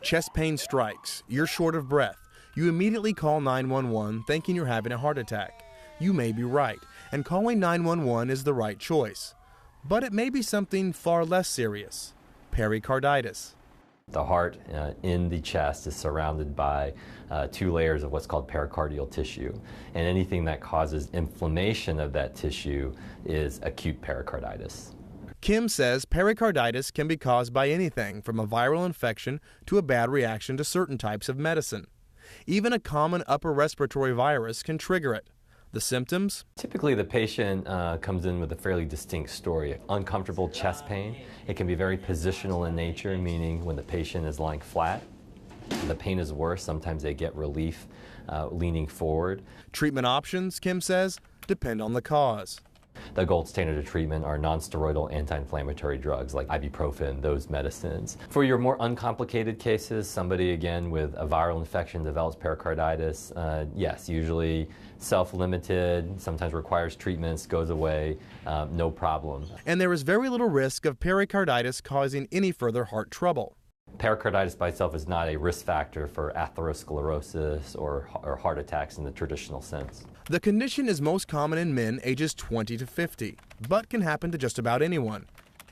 Chest pain strikes, you're short of breath. You immediately call 911 thinking you're having a heart attack. You may be right, and calling 911 is the right choice. But it may be something far less serious: pericarditis. The heart in the chest is surrounded by 2 layers of what's called pericardial tissue, and anything that causes inflammation of that tissue is acute pericarditis. Kim says pericarditis can be caused by anything from a viral infection to a bad reaction to certain types of medicine. Even a common upper respiratory virus can trigger it. The symptoms? Typically, the patient comes in with a fairly distinct story. Uncomfortable chest pain. It can be very positional in nature, meaning when the patient is lying flat, the pain is worse. Sometimes they get relief leaning forward. Treatment options, Kim says, depend on the cause. The gold standard of treatment are nonsteroidal anti-inflammatory drugs like ibuprofen, those medicines. For your more uncomplicated cases, somebody again with a viral infection develops pericarditis, yes, usually self-limited, sometimes requires treatments, goes away, no problem. And there is very little risk of pericarditis causing any further heart trouble. Pericarditis by itself is not a risk factor for atherosclerosis or heart attacks in the traditional sense. The condition is most common in men ages 20 to 50, but can happen to just about anyone.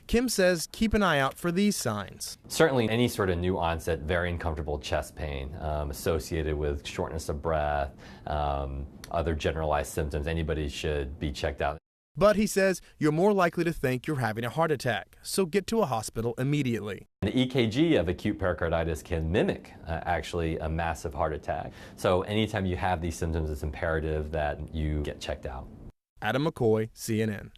Kim says keep an eye out for these signs. Certainly any sort of new onset, very uncomfortable chest pain associated with shortness of breath, other generalized symptoms, anybody should be checked out. But he says you're more likely to think you're having a heart attack, so get to a hospital immediately. The EKG of acute pericarditis can mimic actually a massive heart attack. So anytime you have these symptoms, it's imperative that you get checked out. Adam McCoy, CNN.